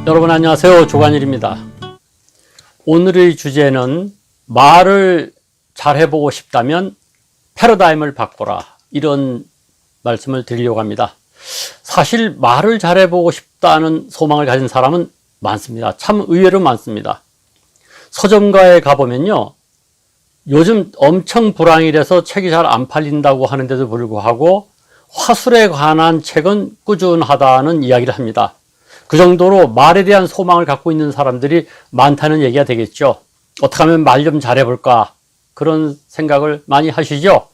여러분 안녕하세요. 조관일입니다. 오늘의 주제는 말을 잘 해보고 싶다면 패러다임을 바꿔라, 이런 말씀을 드리려고 합니다. 사실 말을 잘 해보고 싶다는 소망을 가진 사람은 많습니다. 참 의외로 많습니다. 서점가에 가보면요, 요즘 엄청 불황이라서 책이 잘 안 팔린다고 하는데도 불구하고 화술에 관한 책은 꾸준하다는 이야기를 합니다. 그 정도로 말에 대한 소망을 갖고 있는 사람들이 많다는 얘기가 되겠죠. 어떻게 하면 말 좀 잘해볼까, 그런 생각을 많이 하시죠.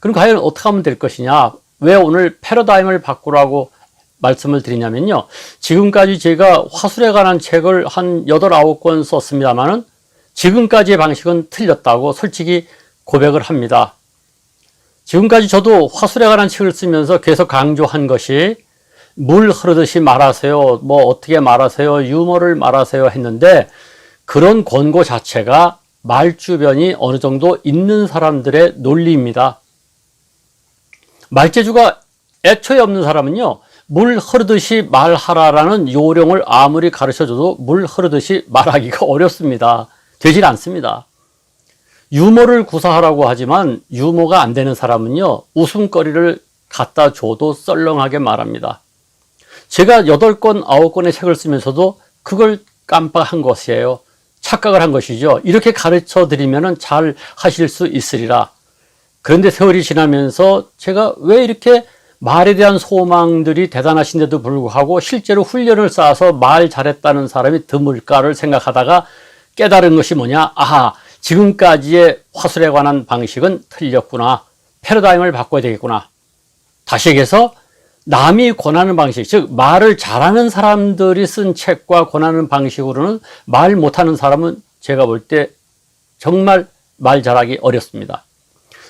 그럼 과연 어떻게 하면 될 것이냐, 왜 오늘 패러다임을 바꾸라고 말씀을 드리냐면요, 지금까지 제가 화술에 관한 책을 한 8, 9권 썼습니다만은 지금까지의 방식은 틀렸다고 솔직히 고백을 합니다. 지금까지 저도 화술에 관한 책을 쓰면서 계속 강조한 것이 물 흐르듯이 말하세요, 뭐 어떻게 말하세요, 유머를 말하세요 했는데, 그런 권고 자체가 말 주변이 어느 정도 있는 사람들의 논리입니다. 말재주가 애초에 없는 사람은요, 물 흐르듯이 말하라라는 요령을 아무리 가르쳐줘도 물 흐르듯이 말하기가 어렵습니다. 되질 않습니다. 유머를 구사하라고 하지만 유머가 안 되는 사람은요, 웃음거리를 갖다 줘도 썰렁하게 말합니다. 제가 8권, 9권의 책을 쓰면서도 그걸 깜빡한 것이에요. 착각을 한 것이죠. 이렇게 가르쳐 드리면 잘 하실 수 있으리라. 그런데 세월이 지나면서 제가 왜 이렇게 말에 대한 소망들이 대단하신데도 불구하고 실제로 훈련을 쌓아서 말 잘했다는 사람이 드물까를 생각하다가 깨달은 것이 뭐냐? 아하, 지금까지의 화술에 관한 방식은 틀렸구나. 패러다임을 바꿔야 되겠구나. 다시 얘기해서 남이 권하는 방식, 즉 말을 잘하는 사람들이 쓴 책과 권하는 방식으로는 말 못하는 사람은 제가 볼 때 정말 말 잘하기 어렵습니다.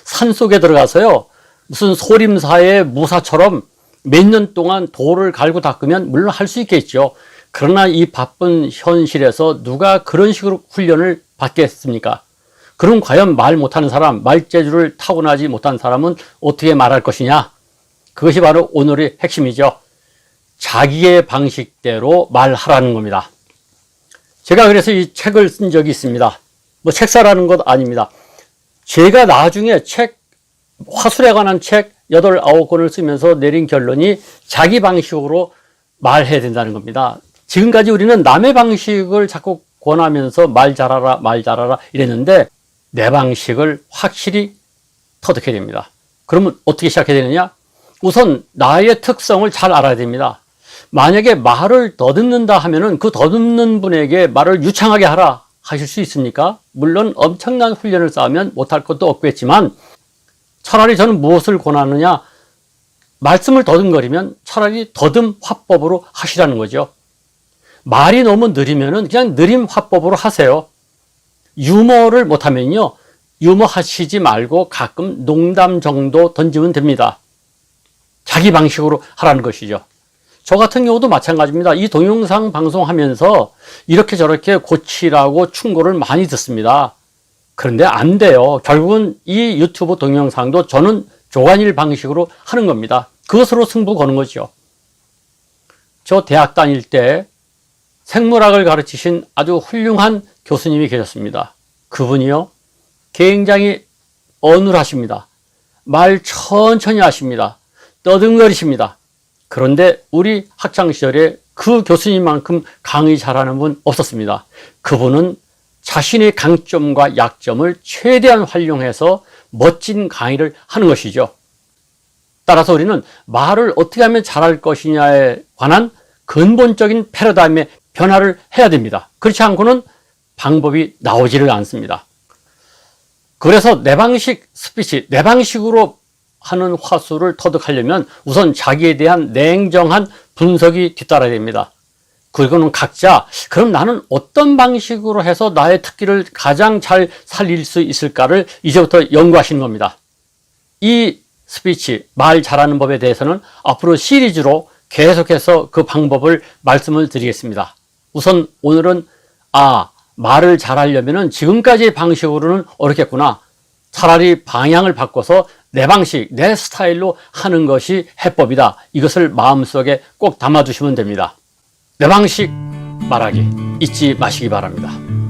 산속에 들어가서요, 무슨 소림사의 무사처럼 몇 년 동안 돌을 갈고 닦으면 물론 할 수 있겠죠. 그러나 이 바쁜 현실에서 누가 그런 식으로 훈련을 받겠습니까? 그럼 과연 말 못하는 사람, 말재주를 타고나지 못한 사람은 어떻게 말할 것이냐? 그것이 바로 오늘의 핵심이죠. 자기의 방식대로 말하라는 겁니다. 제가 그래서 이 책을 쓴 적이 있습니다. 뭐 책사라는 것 아닙니다. 제가 나중에 화술에 관한 책 8, 9권을 쓰면서 내린 결론이 자기 방식으로 말해야 된다는 겁니다. 지금까지 우리는 남의 방식을 자꾸 권하면서 말 잘하라, 말 잘하라 이랬는데 내 방식을 확실히 터득해야 됩니다. 그러면 어떻게 시작해야 되느냐? 우선 나의 특성을 잘 알아야 됩니다. 만약에 말을 더듬는다 하면은 그 더듬는 분에게 말을 유창하게 하라 하실 수 있습니까? 물론 엄청난 훈련을 쌓으면 못할 것도 없겠지만, 차라리 저는 무엇을 권하느냐? 말씀을 더듬거리면 차라리 더듬 화법으로 하시라는 거죠. 말이 너무 느리면은 그냥 느림 화법으로 하세요. 유머를 못하면요, 유머 하시지 말고 가끔 농담 정도 던지면 됩니다. 자기 방식으로 하라는 것이죠. 저 같은 경우도 마찬가지입니다. 이 동영상 방송하면서 이렇게 저렇게 고치라고 충고를 많이 듣습니다. 그런데 안 돼요. 결국은 이 유튜브 동영상도 저는 조관일 방식으로 하는 겁니다. 그것으로 승부 거는 거죠. 저 대학 다닐 때 생물학을 가르치신 아주 훌륭한 교수님이 계셨습니다. 그분이요, 굉장히 어눌하십니다. 말 천천히 하십니다. 떠듬거리십니다. 그런데 우리 학창시절에 그 교수님만큼 강의 잘하는 분 없었습니다. 그분은 자신의 강점과 약점을 최대한 활용해서 멋진 강의를 하는 것이죠. 따라서 우리는 말을 어떻게 하면 잘할 것이냐에 관한 근본적인 패러다임의 변화를 해야 됩니다. 그렇지 않고는 방법이 나오지를 않습니다. 그래서 내 방식 스피치, 내 방식으로 하는 화술을 터득하려면 우선 자기에 대한 냉정한 분석이 뒤따라야 됩니다. 그리고는 각자 그럼 나는 어떤 방식으로 해서 나의 특기를 가장 잘 살릴 수 있을까를 이제부터 연구하시는 겁니다. 이 스피치, 말 잘하는 법에 대해서는 앞으로 시리즈로 계속해서 그 방법을 말씀을 드리겠습니다. 우선 오늘은 말을 잘하려면 지금까지의 방식으로는 어렵겠구나. 차라리 방향을 바꿔서 내 방식, 내 스타일로 하는 것이 해법이다. 이것을 마음속에 꼭 담아두시면 됩니다. 내 방식 말하기 잊지 마시기 바랍니다.